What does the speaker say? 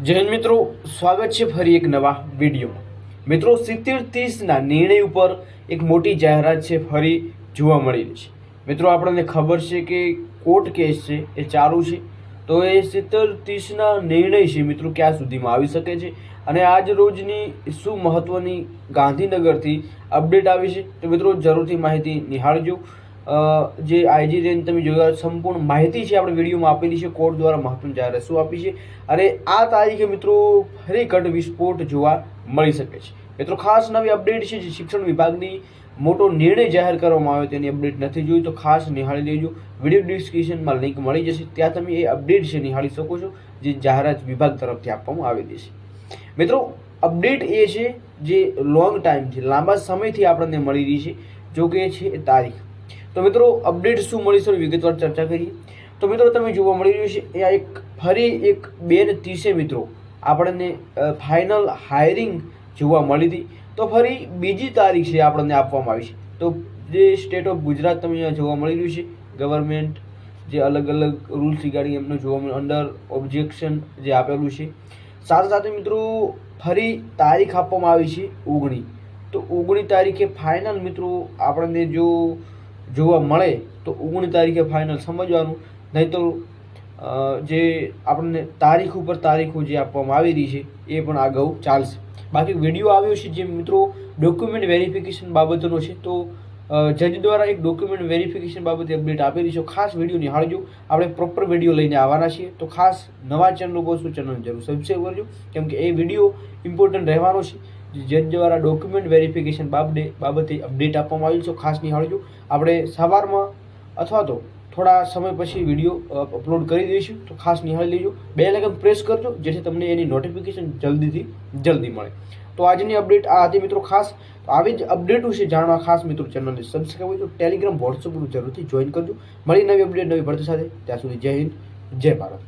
જય હિન્દ મિત્રો, સ્વાગત છે ફરી એક નવા વિડીયોમાં। મિત્રો 70-30ના નિર્ણય ઉપર એક મોટી જાહેરાત છે ફરી જોવા મળી રહી છે। મિત્રો આપણને ખબર છે કે કોર્ટ કેસ છે એ ચાલુ છે, તો એ 70-30ના નિર્ણય છે મિત્રો ક્યાં સુધીમાં આવી શકે છે અને આજ રોજની શું મહત્વની ગાંધીનગરથી અપડેટ આવી છે, તો મિત્રો જરૂરથી માહિતી નિહાળજો। જે આઈજી રેન્જ તમે જોયા સંપૂર્ણ માહિતી છે આપણે વિડીયોમાં આપેલી છે। કોર્ટ દ્વારા મહત્વની જાહેરાત શું આપી છે અને આ તારીખે મિત્રો ફરી કટ વિસ્ફોટ જોવા મળી શકે છે। મિત્રો ખાસ નવી અપડેટ છે, જે શિક્ષણ વિભાગની મોટો નિર્ણય જાહેર કરવામાં આવ્યો તેની અપડેટ નથી જોઈ તો ખાસ નિહાળી લેજો। વિડીયો ડિસ્ક્રિપ્શનમાં લિંક મળી જશે, ત્યાં તમે એ અપડેટ છે નિહાળી શકો છો, જે જાહેરાત વિભાગ તરફથી આપવામાં આવેલી છે। મિત્રો અપડેટ એ છે જે લોંગ ટાઈમથી લાંબા સમયથી આપણને મળી રહી છે, જો કે છે તારીખ। તો મિત્રો અપડેટ શું મળી છે વિગતવાર ચર્ચા કરીએ તો મિત્રો તમે જોવા મળી રહ્યું છે એ એક ફરી એક 2:30 મિત્રો આપણને ફાઇનલ હાયરિંગ જોવા મળી હતી, તો ફરી બીજી તારીખ છે આપણને આપવામાં આવી છે। તો જે સ્ટેટ ઓફ ગુજરાત તમે અહીંયા જોવા મળી રહ્યું છે, ગવર્મેન્ટ જે અલગ અલગ રૂલ્સ રિગાર્ડિંગ એમનું જોવા મળ્યું અંડર ઓબ્જેક્શન જે આપેલું છે, સાથે સાથે મિત્રો ફરી તારીખ આપવામાં આવી છે 19। તો 19 તારીખે ફાઇનલ મિત્રો આપણને જો જોવા મળે તો 19 તારીખે ફાઇનલ સમજવાનું, નહીં તો જે આપણને તારીખ ઉપર તારીખો જે આપવામાં આવી રહી છે એ પણ અગાઉ ચાલશે। બાકી વિડીયો આવ્યો છે જે મિત્રો ડોક્યુમેન્ટ વેરિફિકેશન બાબતનો છે, તો જજ દ્વારા એક ડોક્યુમેન્ટ વેરિફિકેશન બાબતે અપડેટ આપેલી છે, ખાસ વિડીયો નિહાળજો। આપણે પ્રોપર વિડીયો લઈને આવવાના છીએ, તો ખાસ નવા ચેનલ ઉપર શું ચેનલ જરૂર સબસ્ક્રાઈબ કરજો, કેમ કે એ વિડીયો ઇમ્પોર્ટન્ટ રહેવાનો છે। જજ દ્વારા ડોક્યુમેન્ટ વેરિફિકેશન બાબતે અપડેટ આપવામાં આવ્યું છે, ખાસ નિહાળજો। આપણે સવારમાં અથવા તો થોડા સમય પછી વિડીયો અપલોડ કરી દઈશું, તો ખાસ નિહાળી લેજો। બેલ આઇકન પ્રેસ કરજો જેથી તમને એની નોટિફિકેશન જલ્દી મળે। તો આજની અપડેટ આ હતી મિત્રો ખાસ। તો આવી જ અપડેટો છે જાણવા ખાસ મિત્રો ચેનલને સબસ્ક્રાઈબ કરજો, ટેલિગ્રામ વોટ્સઅપ જરૂરથી જોઈન કરજો। મળી નવી અપડેટ નવી ભરતી સાથે, ત્યાં સુધી જય હિન્દ જય ભારત।